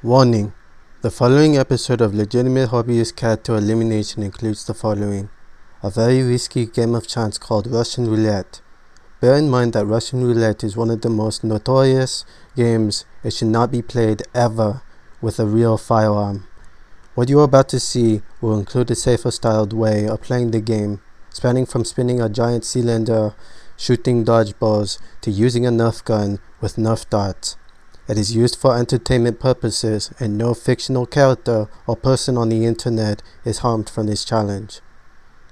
Warning: the following episode of Legitimate Hobbyist Cat to Elimination includes the following: a very risky game of chance called Russian Roulette. Bear in mind that Russian Roulette is one of the most notorious games. It should not be played ever with a real firearm. What you are about to see will include a safer styled way of playing the game, spanning from spinning a giant cylinder, shooting dodgeballs, to using a Nerf gun with Nerf darts. It is used for entertainment purposes, and no fictional character or person on the internet is harmed from this challenge.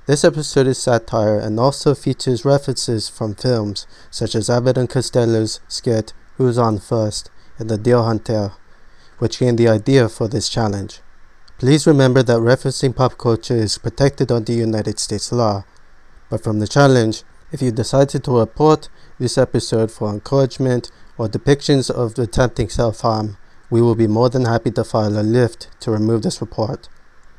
This episode is satire and also features references from films such as Abbott and Costello's skit Who's On First and The Deer Hunter, which gained the idea for this challenge. Please remember that referencing pop culture is protected under United States law. But from the challenge, if you decided to report this episode for encouragement or depictions of attempting self-harm, we will be more than happy to file a lift to remove this report.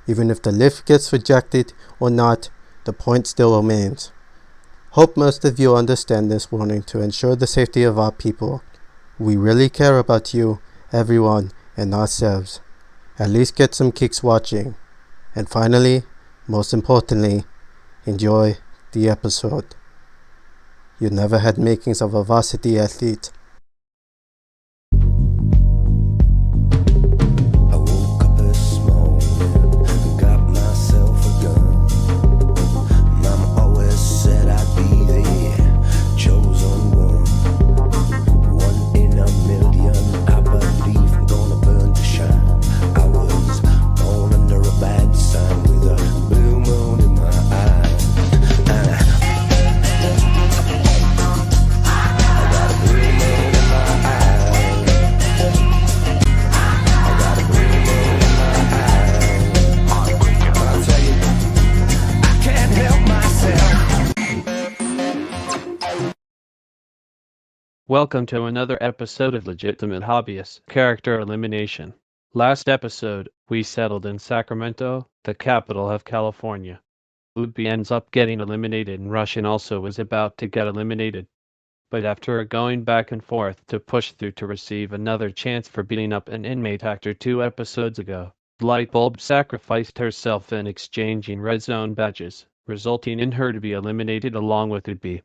Even if the lift gets rejected or not, the point still remains. Hope most of you understand this warning to ensure the safety of our people. We really care about you, everyone, and ourselves. At least get some kicks watching. And finally, most importantly, enjoy the episode. You never had makings of a varsity athlete. Welcome to another episode of Legitimate Hobbyist Character Elimination. Last episode, we settled in Sacramento, the capital of California. Ubi ends up getting eliminated and Russian also was about to get eliminated. But after going back and forth to push through to receive another chance for beating up an inmate actor 2 episodes ago, Lightbulb sacrificed herself in exchanging red zone badges, resulting in her to be eliminated along with Ubi.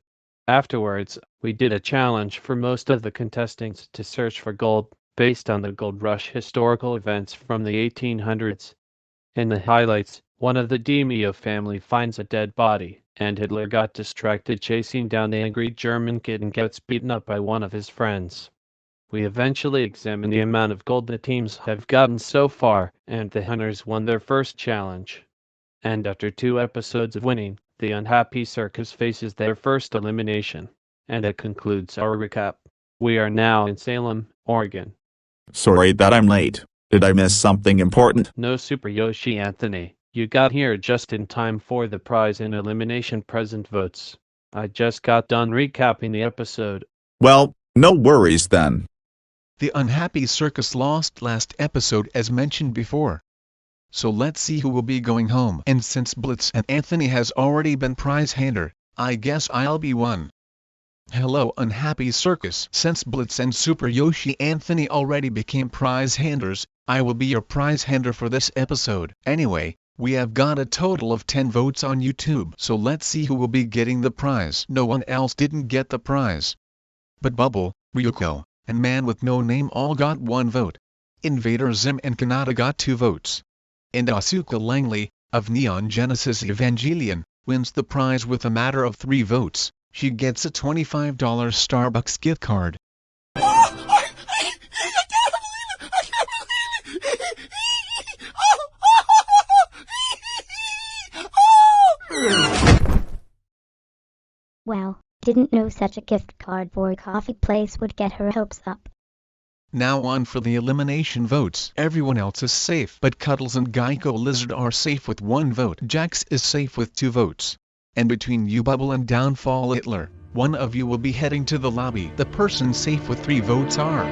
Afterwards, we did a challenge for most of the contestants to search for gold, based on the gold rush historical events from the 1800s. In the highlights, one of the DiMeo family finds a dead body, and Hitler got distracted chasing down the angry German kid and gets beaten up by one of his friends. We eventually examined the amount of gold the teams have gotten so far, and the hunters won their first challenge. And after 2 episodes of winning, the unhappy circus faces their first elimination. And it concludes our recap. We are now in Salem, Oregon. Sorry that I'm late. Did I miss something important? No, Super Yoshi Anthony. You got here just in time for the prize in elimination present votes. I just got done recapping the episode. Well, no worries then. The unhappy circus lost last episode as mentioned before. So let's see who will be going home. And since Blitz and Anthony has already been prize hander, I guess I'll be one. Hello unhappy circus. Since Blitz and Super Yoshi Anthony already became prize handers, I will be your prize hander for this episode. Anyway, we have got a total of 10 votes on YouTube. So let's see who will be getting the prize. No one else didn't get the prize. But Bubble, Ryuko, and Man with No Name all got 1 vote. Invader Zim and Kanata got 2 votes. And Asuka Langley, of Neon Genesis Evangelion, wins the prize with a matter of 3 votes. She gets a $25 Starbucks gift card. Wow, didn't know such a gift card for a coffee place would get her hopes up. Now on for the elimination votes. Everyone else is safe, but Cuddles and Geico Lizard are safe with 1 vote. Jax is safe with 2 votes. And between you Bubble and Downfall Hitler, one of you will be heading to the lobby. The person safe with 3 votes are...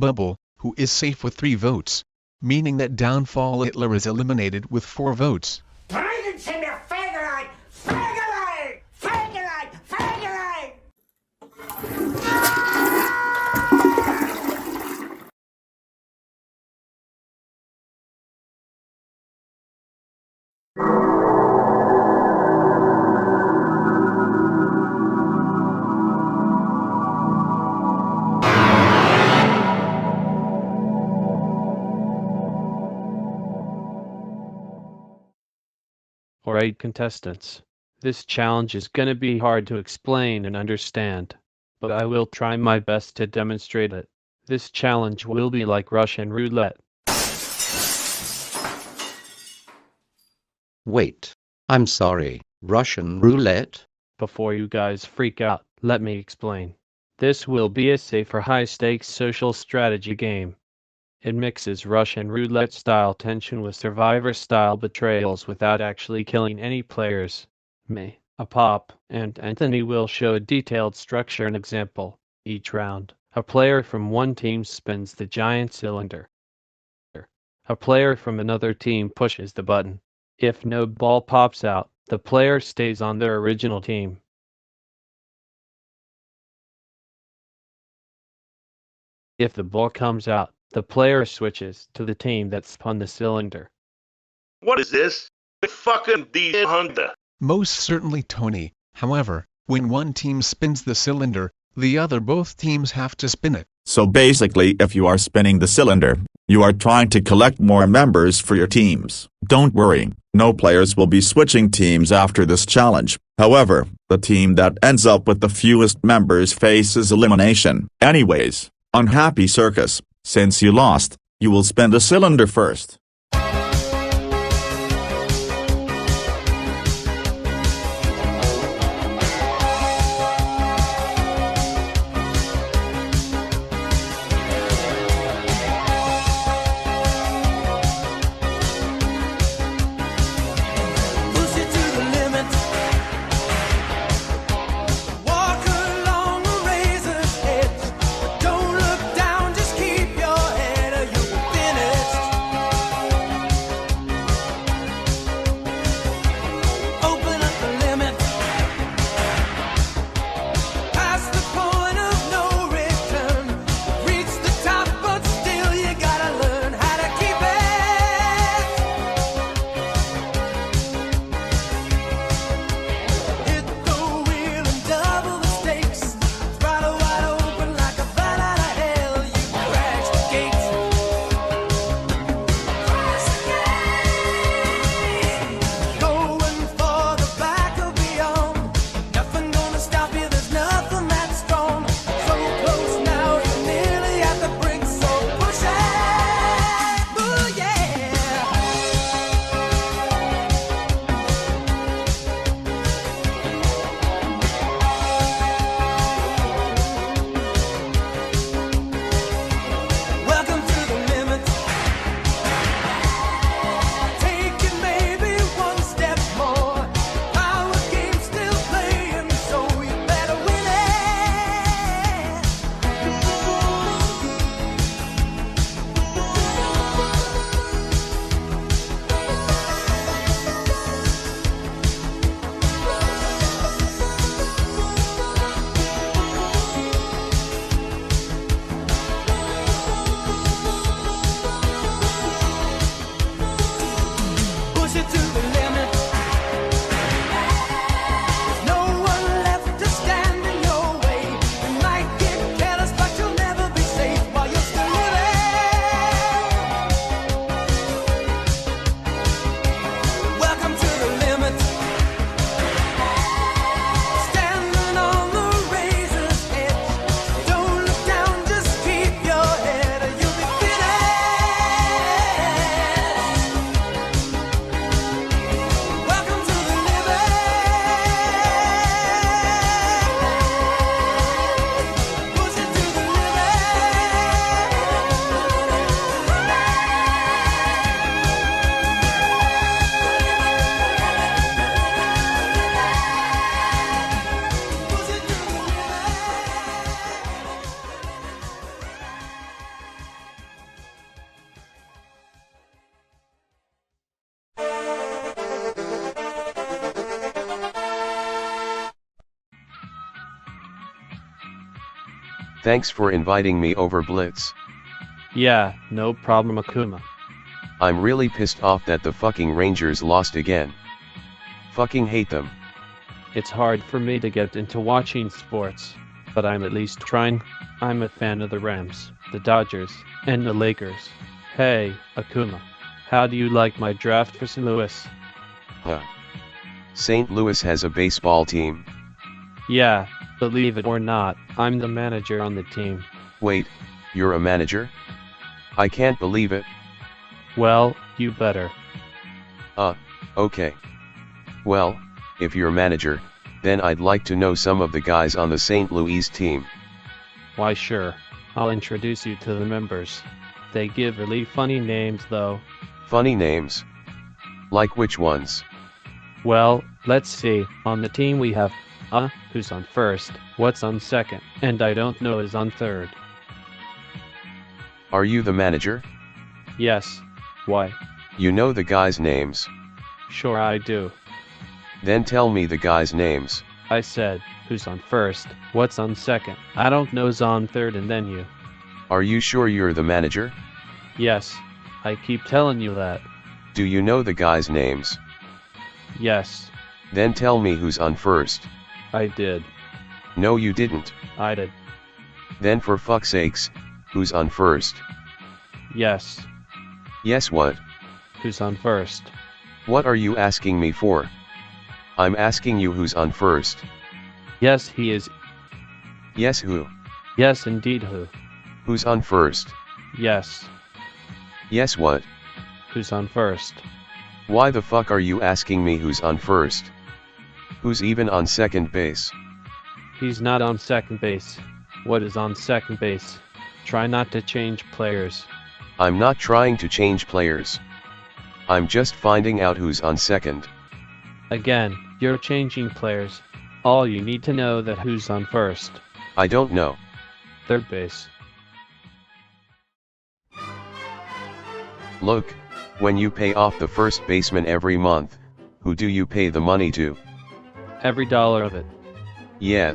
bubble, who is safe with 3 votes, meaning that Downfall Hitler is eliminated with 4 votes. Alright, contestants. This challenge is gonna be hard to explain and understand, but I will try my best to demonstrate it. This challenge will be like Russian roulette. Wait. I'm sorry, Russian roulette? Before you guys freak out, let me explain. This will be a safer high-stakes social strategy game. It mixes Russian roulette-style tension with Survivor-style betrayals without actually killing any players. Me, a pop, and Anthony will show a detailed structure and example. Each round, a player from one team spins the giant cylinder. A player from another team pushes the button. If no ball pops out, the player stays on their original team. If the ball comes out, the player switches to the team that spun the cylinder. What is this? The fucking D-Honda. Most certainly Tony. However, when one team spins the cylinder, the other both teams have to spin it. So basically, if you are spinning the cylinder, you are trying to collect more members for your teams. Don't worry, no players will be switching teams after this challenge. However, the team that ends up with the fewest members faces elimination. Anyways, unhappy circus, since you lost, you will spin the cylinder first. Thanks for inviting me over, Blitz. Yeah, no problem, Akuma. I'm really pissed off that the fucking Rangers lost again. Fucking hate them. It's hard for me to get into watching sports, but I'm at least trying. I'm a fan of the Rams, the Dodgers, and the Lakers. Hey, Akuma, how do you like my draft for St. Louis? Huh. St. Louis has a baseball team? Yeah, believe it or not, I'm the manager on the team. Wait, you're a manager? I can't believe it. Well, you better. Okay. Well, if you're manager, then I'd like to know some of the guys on the St. Louis team. Why sure, I'll introduce you to the members. They give really funny names though. Funny names? Like which ones? Well, let's see, on the team we have, who's on first, what's on second, and I don't know is on third. Are you the manager? Yes. Why? You know the guys' names. Sure I do. Then tell me the guys' names. I said, who's on first, what's on second, I don't know's on third and then you. Are you sure you're the manager? Yes. I keep telling you that. Do you know the guys' names? Yes. Then tell me who's on first. I did. No you didn't. I did. Then for fuck's sakes, who's on first? Yes. Yes what? Who's on first? What are you asking me for? I'm asking you who's on first. Yes he is. Yes who? Yes indeed who. Who's on first? Yes. Yes what? Who's on first? Why the fuck are you asking me who's on first? Who's even on second base? He's not on second base. What is on second base? Try not to change players. I'm not trying to change players. I'm just finding out who's on second. Again, you're changing players. All you need to know that who's on first. I don't know. Third base. Look, when you pay off the first baseman every month, who do you pay the money to? Every dollar of it. Yeah.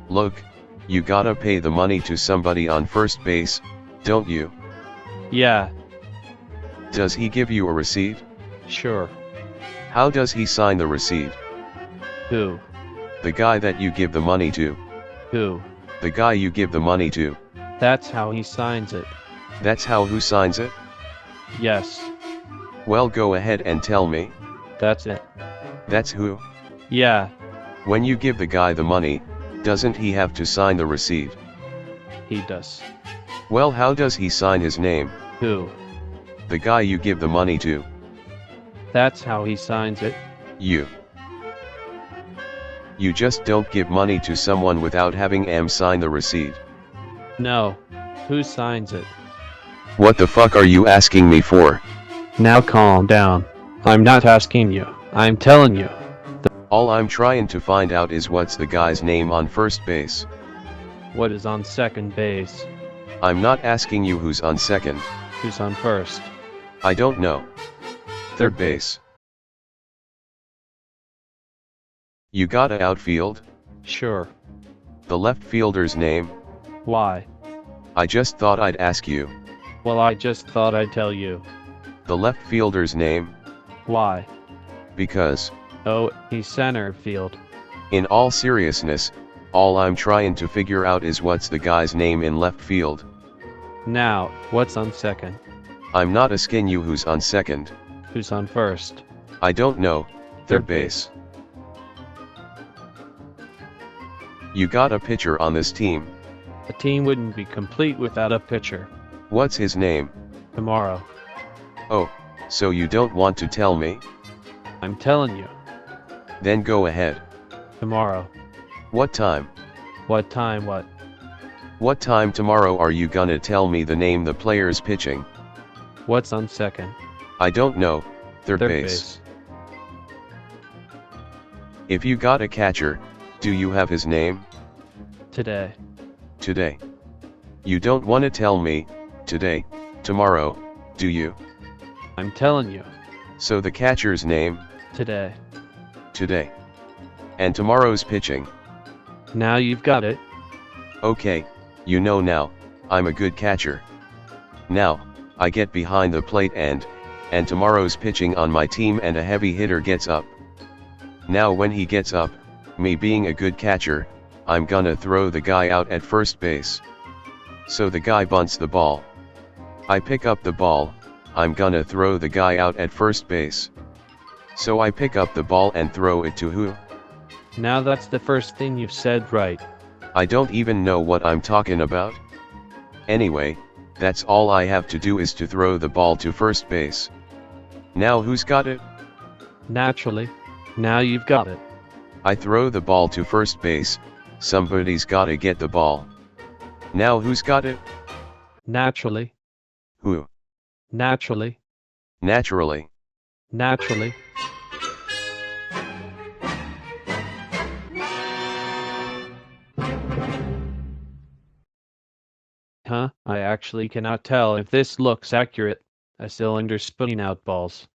Look, you gotta pay the money to somebody on first base, don't you? Yeah. Does he give you a receipt? Sure. How does he sign the receipt? Who? The guy that you give the money to. Who? The guy you give the money to. That's how he signs it. That's how who signs it? Yes. Well go ahead and tell me. That's it. That's who? Yeah. When you give the guy the money, doesn't he have to sign the receipt? He does. Well how does he sign his name? Who? The guy you give the money to. That's how he signs it. You. You just don't give money to someone without having him sign the receipt. No. Who signs it? What the fuck are you asking me for? Now calm down. I'm not asking you. I'm telling you. All I'm trying to find out is what's the guy's name on first base. What is on second base? I'm not asking you who's on second. Who's on first? I don't know. Third base. You got a outfield? Sure. The left fielder's name? Why? I just thought I'd ask you. Well, I just thought I'd tell you. The left fielder's name? Why? Because, Oh, he's center field. in all seriousness, all I'm trying to figure out is what's the guy's name in left field. Now, what's on second? I'm not asking you who's on second. Who's on first? I don't know. Third base. You got a pitcher on this team. A team wouldn't be complete without a pitcher. What's his name? Tomorrow. Oh, so you don't want to tell me? I'm telling you. Then go ahead. Tomorrow. What time? What time what? What time tomorrow are you gonna tell me the name the player's pitching? What's on second? I don't know. Third base. If you got a catcher, do you have his name? Today. Today. You don't want to tell me, today, tomorrow, do you? I'm telling you. So the catcher's name? Today. Today. And tomorrow's pitching? Now you've got it. Okay, You know now, I'm a good catcher. Now, I get behind the plate and tomorrow's pitching on my team and a heavy hitter gets up. Now when he gets up, me being a good catcher, I'm gonna throw the guy out at first base. So the guy bunts the ball. I pick up the ball, I'm gonna throw the guy out at first base. So I pick up the ball and throw it to who? Now that's the first thing you've said right. I don't even know what I'm talking about. Anyway, that's all I have to do is to throw the ball to first base. Now who's got it? Naturally. Now you've got it. I throw the ball to first base, somebody's gotta get the ball. Now who's got it? Naturally. Who? Naturally. Naturally. Naturally. Huh? I actually cannot tell if this looks accurate. A cylinder spitting out balls.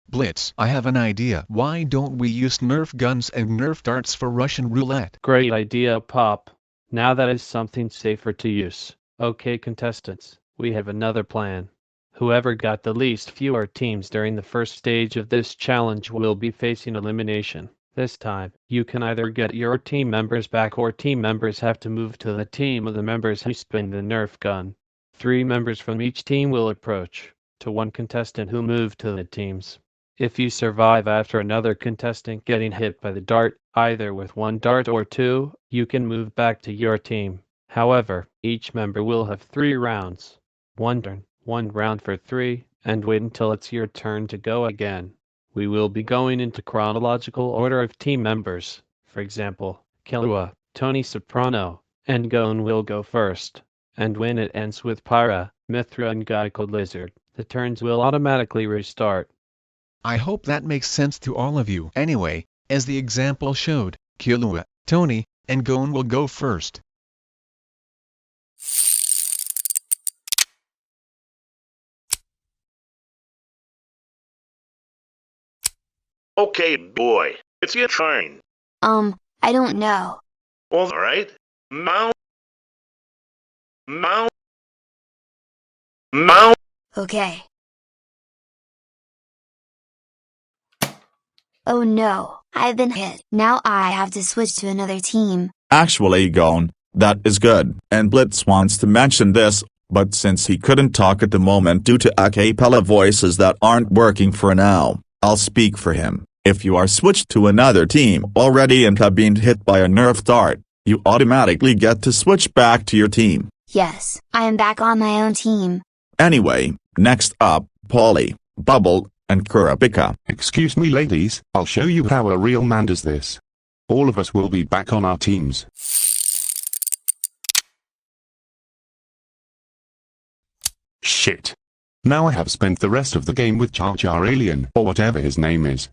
Blitz, I have an idea. Why don't we use Nerf guns and Nerf darts for Russian roulette? Great idea, Pop. Now that is something safer to use. Okay, contestants, we have another plan. Whoever got the least fewer teams during the first stage of this challenge will be facing elimination. This time, you can either get your team members back or team members have to move to the team of the members who spin the Nerf gun. 3 members from each team will approach to one contestant who moved to the teams. If you survive after another contestant getting hit by the dart, either with 1 dart or 2, you can move back to your team. However, each member will have 3 rounds. 1 turn, 1 round for 3, and wait until it's your turn to go again. We will be going into chronological order of team members. For example, Killua, Tony Soprano, and Gon will go first. And when it ends with Pyra, Mithra and Geico Lizard, the turns will automatically restart. I hope that makes sense to all of you. Anyway, as the example showed, Killua, Tony, and Gon will go first. Okay, boy, it's your turn. I don't know. All right. Mount. Mount. Mount. Okay. Oh no, I've been hit. Now I have to switch to another team. Actually, Gon, that is good. And Blitz wants to mention this, but since he couldn't talk at the moment due to a cappella voices that aren't working for now, I'll speak for him. If you are switched to another team already and have been hit by a Nerf dart, you automatically get to switch back to your team. Yes, I am back on my own team. Anyway, next up, Polly, Bubble, and Kurapika. Excuse me ladies, I'll show you how a real man does this. All of us will be back on our teams. Shit. Now I have spent the rest of the game with Jar Jar Alien or whatever his name is.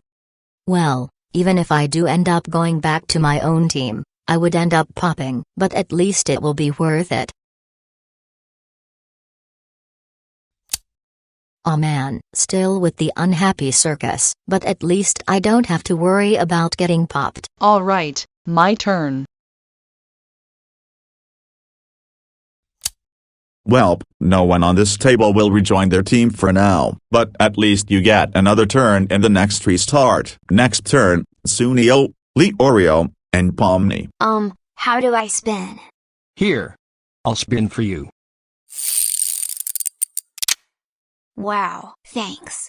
Well, even if I do end up going back to my own team, I would end up popping, but at least it will be worth it. Aw man, still with the unhappy circus, but at least I don't have to worry about getting popped. Alright, my turn. Well, no one on this table will rejoin their team for now, but at least you get another turn in the next restart. Next turn, Sunio, Leorio, and Pomni. How do I spin? Here. I'll spin for you. Wow, thanks.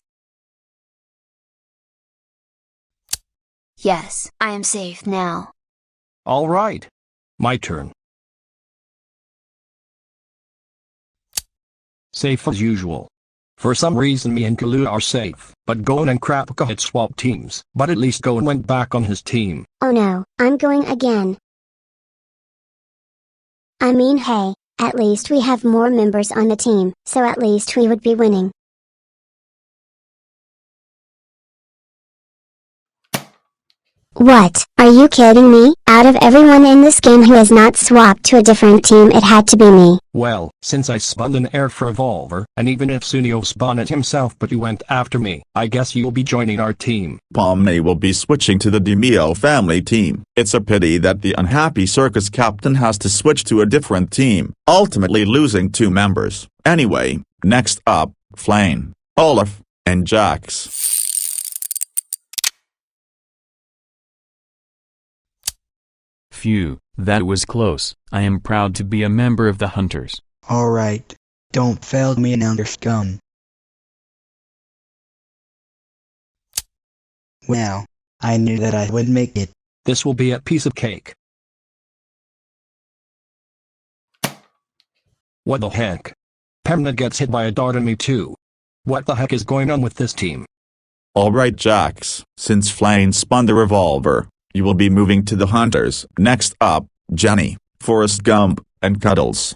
Yes, I am safe now. All right. My turn. Safe as usual. For some reason me and Killua are safe, but Gon and Kurapika had swapped teams, but at least Gon went back on his team. Oh no, I'm going again. I mean hey, at least we have more members on the team, so at least we would be winning. What? Are you kidding me? Out of everyone in this game who has not swapped to a different team, it had to be me. Well, since I spun an air revolver, and even if Sunio spun it himself but you went after me, I guess you'll be joining our team. Pomni will be switching to the DiMio family team. It's a pity that the unhappy circus captain has to switch to a different team, ultimately losing 2 members. Anyway, next up, Flane, Olaf, and Jax. Phew, that was close. I am proud to be a member of the Hunters. Alright. Don't fail me another scum. Well, I knew that I would make it. This will be a piece of cake. What the heck? Pemna gets hit by a dart and me too. What the heck is going on with this team? Alright Jax, since Flane spun the revolver, you will be moving to the Hunters. Next up, Jenny, Forrest Gump, and Cuddles.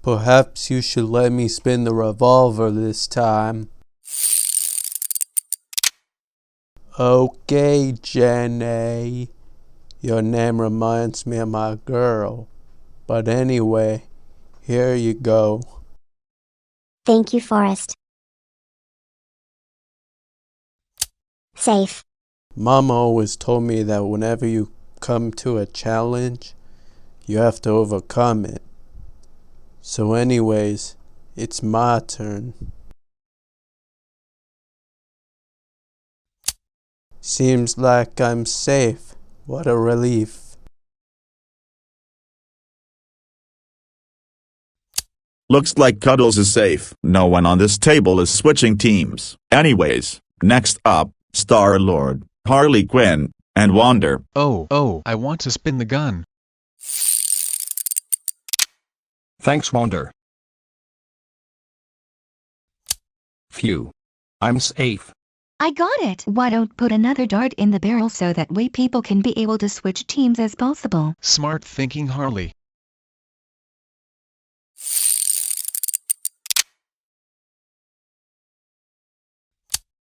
Perhaps you should let me spin the revolver this time. Okay, Jenny. Your name reminds me of my girl. But anyway, here you go. Thank you, Forrest. Safe. Mama always told me that whenever you come to a challenge, you have to overcome it. So anyways, it's my turn. Seems like I'm safe. What a relief. Looks like Cuddles is safe. No one on this table is switching teams. Anyways, next up, Star-Lord, Harley Quinn, and Wanda. Oh, I want to spin the gun. Thanks, Wanda. Phew. I'm safe. I got it. Why don't put another dart in the barrel so that way people can be able to switch teams as possible. Smart thinking, Harley.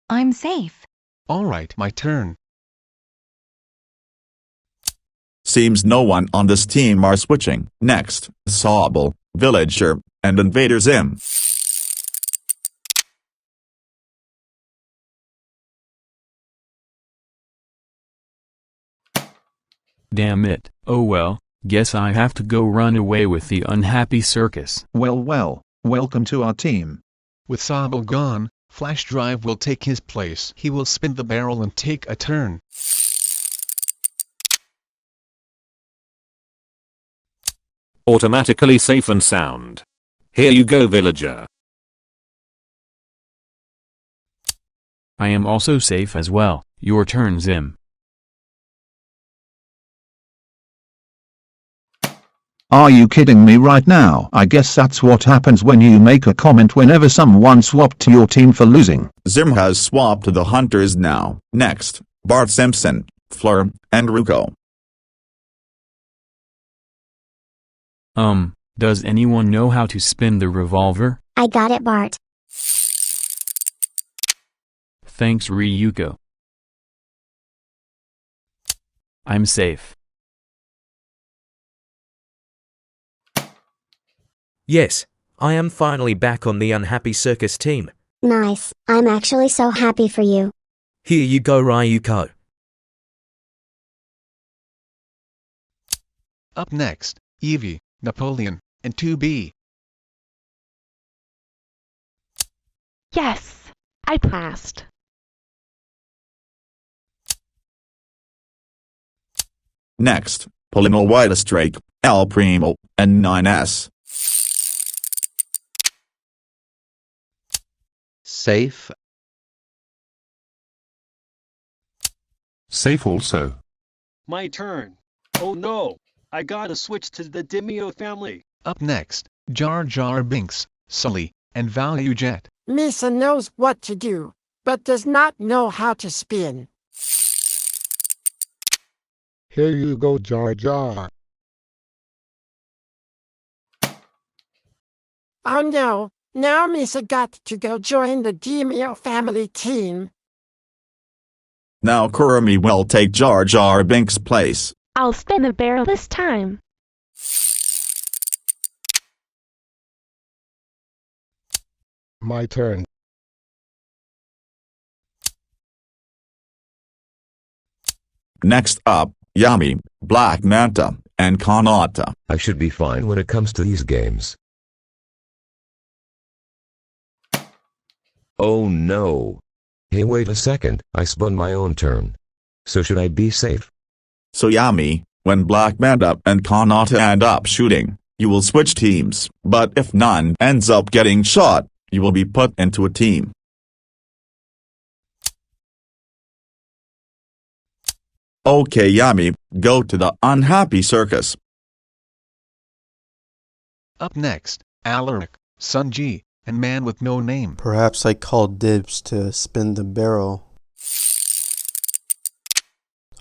I'm safe. Alright, my turn. Seems no one on this team are switching. Next, Sobble, Villager, and Invader Zim. Damn it. Oh well, guess I have to go run away with the unhappy circus. Well, welcome to our team. With Sobble gone, Flash Drive will take his place. He will spin the barrel and take a turn. Automatically safe and sound. Here you go, Villager. I am also safe as well. Your turn, Zim. Are you kidding me right now? I guess that's what happens when you make a comment whenever someone swapped to your team for losing. Zim has swapped to the Hunters now. Next, Bart Simpson, Fleur, and Ruko. Does anyone know how to spin the revolver? I got it, Bart. Thanks, Ryuko. I'm safe. Yes, I am finally back on the Unhappy Circus team. Nice. I'm actually so happy for you. Here you go, Ryuko. Up next, Evie, Napoleon, and 2B. Yes, I passed. Next, Polino Whitestrake, El Primo, and 9S. Safe. Safe also. My turn. Oh no, I gotta switch to the DiMio family. Up next, Jar Jar Binks, Sully, and Value Jet. Misa knows what to do, but does not know how to spin. Here you go, Jar Jar. Oh no, now Misa got to go join the DiMio family team. Now Kurumi will take Jar Jar Binks' place. I'll spin the barrel this time. My turn. Next up, Yami, Black Manta, and Kanata. I should be fine when it comes to these games. Oh no. Hey, wait a second, I spun my own turn. So should I be safe? So Yami, when Black Manta and Kanata end up shooting, you will switch teams, but if none ends up getting shot, you will be put into a team. Okay Yami, go to the unhappy circus. Up next, Alaric, Sunji, and Man with No Name. Perhaps I called dibs to spin the barrel.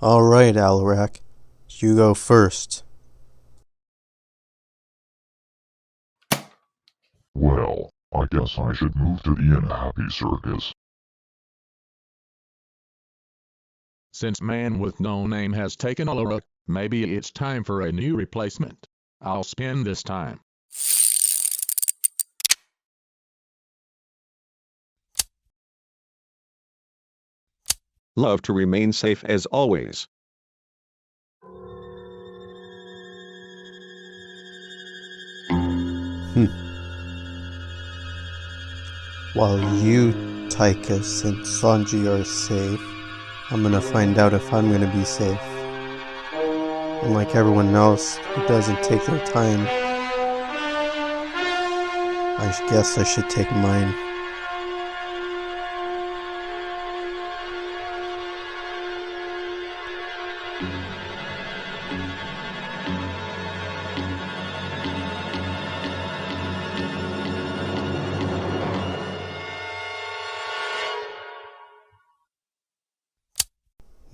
Alright, Alaric, you go first. Well, I guess I should move to the unhappy circus. Since Man with No Name has taken Alaric, maybe it's time for a new replacement. I'll spin this time. Love to remain safe as always. While you, Tychus, and Sanji are safe, I'm gonna find out if I'm gonna be safe. Unlike everyone else who doesn't take their time, I guess I should take mine.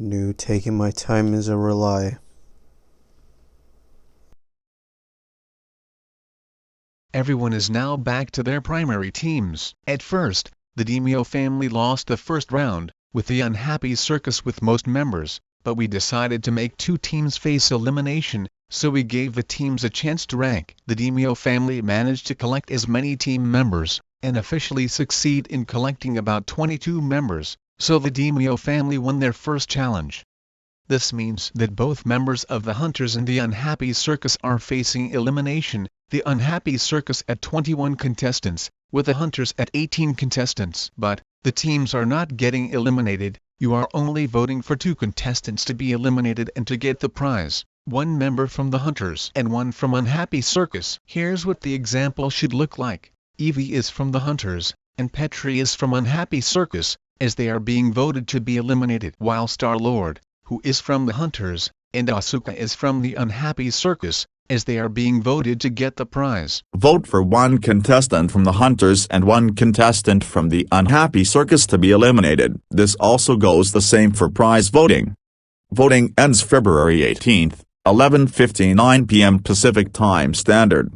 Knew taking my time is a lie. Everyone is now back to their primary teams. At first, the Demio family lost the first round, with the unhappy circus with most members, but we decided to make two teams face elimination, so we gave the teams a chance to rank. The Demio family managed to collect as many team members, and officially succeed in collecting about 22 members. So the Demio family won their first challenge. This means that both members of the Hunters and the Unhappy Circus are facing elimination, the Unhappy Circus at 21 contestants, with the Hunters at 18 contestants. But, the teams are not getting eliminated, you are only voting for 2 contestants to be eliminated and to get the prize, 1 member from the Hunters and 1 from Unhappy Circus. Here's what the example should look like. Evie is from the Hunters, and Petri is from Unhappy Circus, as they are being voted to be eliminated, while Star-Lord, who is from the Hunters, and Asuka is from the Unhappy Circus, as they are being voted to get the prize. Vote for 1 contestant from the Hunters and 1 contestant from the Unhappy Circus to be eliminated. This also goes the same for prize voting. Voting ends February 18th, 11:59 p.m. Pacific Time Standard.